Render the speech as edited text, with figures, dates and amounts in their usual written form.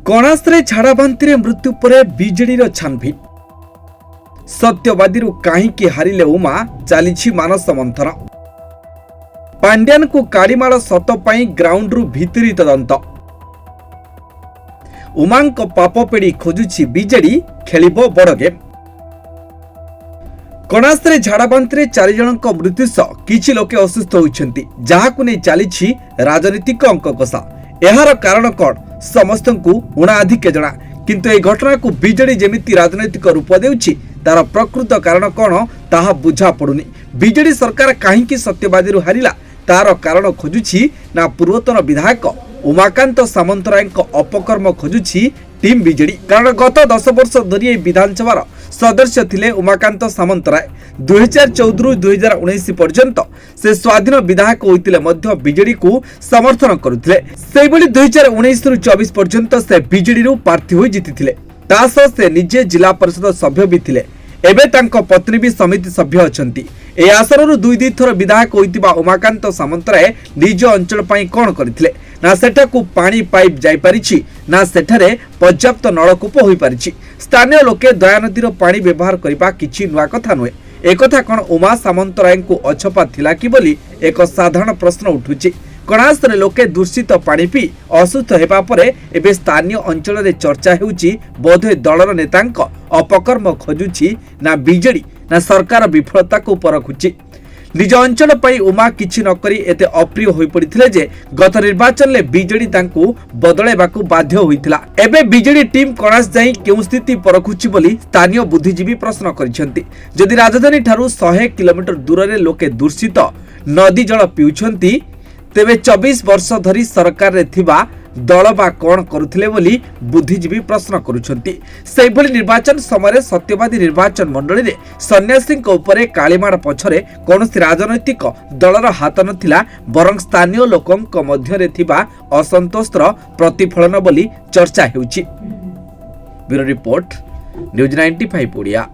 କଣାସରେ ଝାଡ଼ାବାନ୍ତିରେ ମୃତ୍ୟୁ ପରେ ବିଜେଡିର ଛାନଭିନ୍। ସତ୍ୟବାଦୀରୁ କାହିଁକି ହାରିଲେ ଉମା, ଚାଲିଛି ମାନସ ମନ୍ଥନ। ପାଣ୍ଡ୍ୟାନଙ୍କୁ କାଳିମାଳ ସତ ପାଇଁ ଗ୍ରାଉଣ୍ଡରୁ ଭିତିରି ତଦନ୍ତ। ଉମାଙ୍କ ପାପ ପେଡ଼ି ଖୋଜୁଛି ବିଜେଡି, ଖେଳିବ ବଡ଼ ଗେମ୍। କଣାସରେ ଝାଡ଼ାବାନ୍ତିରେ 4 ଜଣଙ୍କ ମୃତ୍ୟୁ ସହ କିଛି ଲୋକେ ଅସୁସ୍ଥ ହୋଇଛନ୍ତି, ଯାହାକୁ ନେଇ ଚାଲିଛି ରାଜନୈତିକ ଅଙ୍କକଷା। ଏହାର କାରଣ କ'ଣ ସମସ୍ତଙ୍କୁ ଉଣାଧିକେ ଜଣା, କିନ୍ତୁ ଏହି ଘଟଣାକୁ ବିଜେଡି ଯେମିତି ରାଜନୈତିକ ରୂପ ଦେଉଛି ତାର ପ୍ରକୃତ କାରଣ କ'ଣ ତାହା ବୁଝା ପଡୁନି। ବିଜେଡି ସରକାର କାହିଁକି ସତ୍ୟବାଦୀରୁ ହାରିଲା ତାର କାରଣ ଖୋଜୁଛି ନା ପୂର୍ବତନ ବିଧାୟକ ଉମାକାନ୍ତ ସାମନ୍ତରାୟଙ୍କ ଅପକର୍ମ ଖୋଜୁଛି ଟିମ୍ ବିଜେଡି। କାରଣ ଗତ 10 ବର୍ଷ ଧରି ଏହି ବିଧାନସଭାର ସଦସ୍ୟ ଥିଲେ ଉମାକାନ୍ତ ସାମନ୍ତରାୟ। 2014ରୁ 2019 ପର୍ଯ୍ୟନ୍ତ ସେ ସ୍ୱାଧୀନ ବିଧାୟକ ହୋଇଥିଲେ ମଧ୍ୟ ବିଜେଡିକୁ ସମର୍ଥନ କରୁଥିଲେ। ସେହିଭଳି 2019ରୁ 24 ପର୍ଯ୍ୟନ୍ତ ସେ ବିଜେଡିରୁ ପ୍ରାର୍ଥୀ ହୋଇ ଜିତିଥିଲେ। ତା ସହ ସେ ନିଜେ ଜିଲ୍ଲା ପରିଷଦ ସଭ୍ୟ ବି ଥିଲେ। ଏବେ ତାଙ୍କ ପତ୍ନୀ ବି ସମିତି ସଭ୍ୟ ଅଛନ୍ତି। ଏହି ଆସନରୁ 2 ଥର ବିଧାୟକ ହୋଇଥିବା ଉମାକାନ୍ତ ସାମନ୍ତରାୟ ନିଜ ଅଞ୍ଚଳ ପାଇଁ କ'ଣ କରିଥିଲେ ନା ସେଠାକୁ ପାଣି ପାଇପ୍ ଯାଇପାରିଛି ନା ସେଠାରେ ପର୍ଯ୍ୟାପ୍ତ ନଳକୂପ ହୋଇପାରିଛି। ସ୍ଥାନୀୟ ଲୋକେ ଦୟାନଦୀର ପାଣି ବ୍ୟବହାର କରିବା କିଛି ନୂଆ କଥା ନୁହେଁ। एकथा कौन उमा सामन्तरायଙ୍କୁ अछपा थिला कि बोली एक साधारण प्रश्न उठुछि। कणासरे लोके दूषित पानी पी असुस्थ हेबा परे एबे स्थानीय अंचल रे चर्चा हेउछि बोधे दलर नेतांक अपकर्म खोजुछि ना बीजेडी ना सरकार विफलता को परखुछि। निज अंचल पई उमा किछि न करी एते अप्रिय होई पड़िथिले जे गत निर्वाचन ले बीजेडी तांकू बदलेबाकू बाध्य होइथिला। एबे बीजेडी टीम कणास जाई केउ स्थिति परखुछि बोली स्थानीय बुद्धिजीवी प्रश्न करिसेंती। जदि राजधानी ठारू 100 किलोमीटर दूर रे लोके दूषित नदी जल पिउछंती तेबे 24 वर्ष धरी सरकार रे थिबा दल बा कौन करुथिले बोली बुद्धिजीवी प्रश्न करुछंती। सेहिभली निर्वाचन समय सत्यवादी निर्वाचन मंडली रे सन्यासी उपरे कालीमाड़ पछरे कौनसी राजनैतिक दलर हाथ नथिला, बरं स्थानीय लोकंक मध्य रे थिबा असंतोषर प्रतिफलन बोली चर्चा हेउछि। Bureau report news 95 Odia.